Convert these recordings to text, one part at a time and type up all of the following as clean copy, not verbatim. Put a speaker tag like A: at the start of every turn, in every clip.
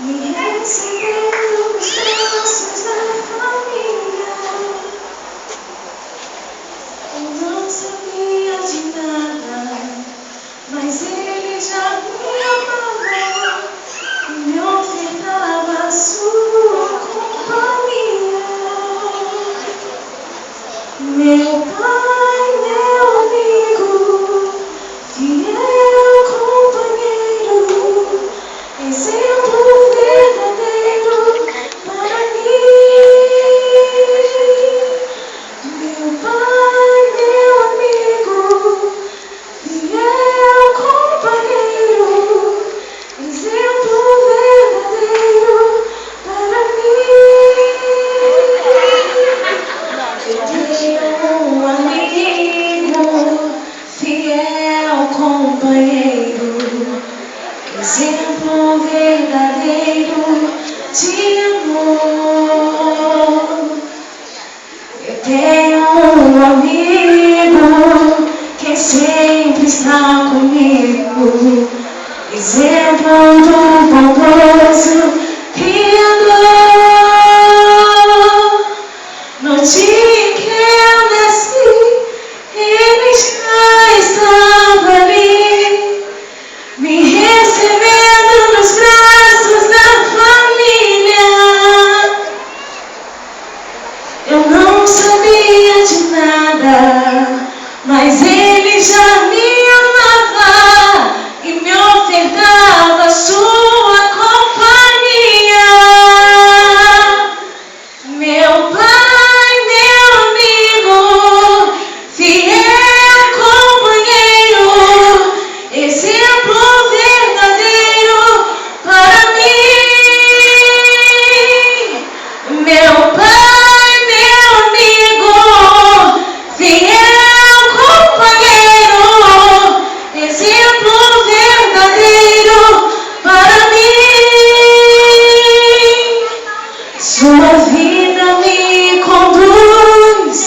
A: Me recebeu nos braços da família. Eu não sabia de nada, mas ele já me amava e me ofertava a sua companhia. Meu pai, meu amigo, fiel companheiro, exemplo verdadeiro para mim. Meu pai, meu amigo, fiel companheiro, exemplo verdadeiro para mim. Eu tenho um amigo, fiel companheiro, exemplo verdadeiro de amor. Eu tenho um amigo que sempre está comigo, exemplo do bondoso Criador. No dia que eu nasci, ele já estava ali, me recebendo nos braços da família. Eu não sabia de nada, mas ele já me amava e me ofertava sua companhia. Meu pai, meu amigo, fiel companheiro, exemplo verdadeiro para mim. Meu pai, meu amigo, fiel companheiro, exemplo verdadeiro para mim. Sua vida me conduz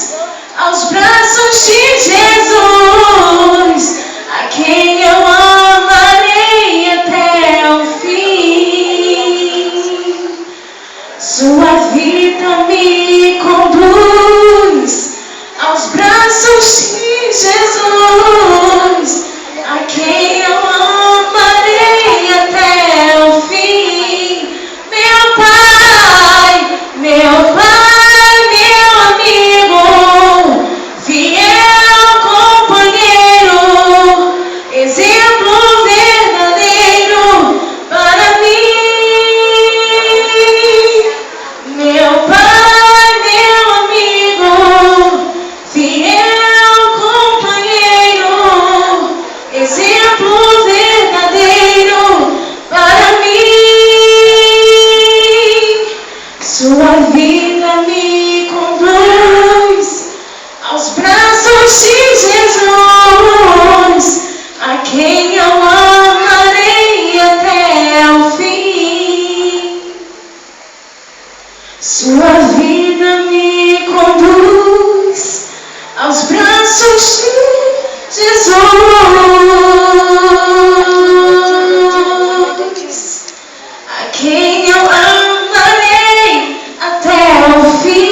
A: aos braços de Jesus, a quem eu amarei até o fim. Sua vida me conduz aos braços de Jesus, a quem eu amarei até o fim. Meu pai, meu amigo, fiel companheiro, exemplo verdadeiro para mim. Meu pai, meu amigo, fiel companheiro, exemplo verdadeiro para mim. Sua vida me conduz aos braços de Jesus, a quem eu amarei até o fim. Sua vida me conduz aos braços de Jesus, a quem eu amarei até o fim.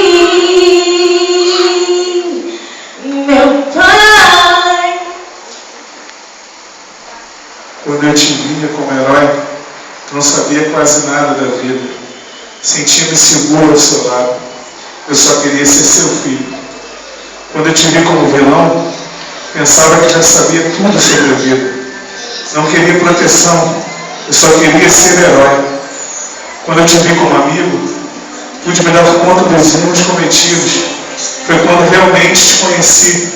A: Meu pai.
B: Quando eu te via como herói, não sabia quase nada da vida. Sentia-me seguro ao seu lado. Eu só queria ser seu filho. Quando eu te vi como vilão, pensava que já sabia tudo sobre a vida. Não queria proteção, eu só queria ser herói. Quando eu te vi como amigo, pude me dar conta dos erros cometidos. Foi quando realmente te conheci,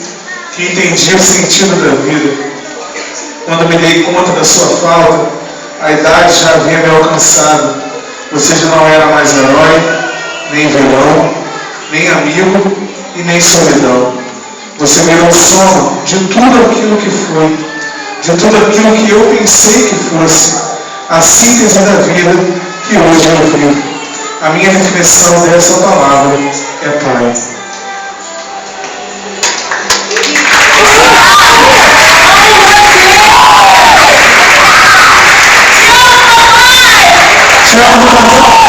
B: que entendi o sentido da vida. Quando me dei conta da sua falta, a idade já havia me alcançado. Você já não era mais herói, nem vilão, nem amigo e nem solidão. Você virou soma de tudo aquilo que foi, de tudo aquilo que eu pensei que fosse, a síntese da vida que hoje eu vivo. A minha definição dessa palavra é Pai. servo do Senhor.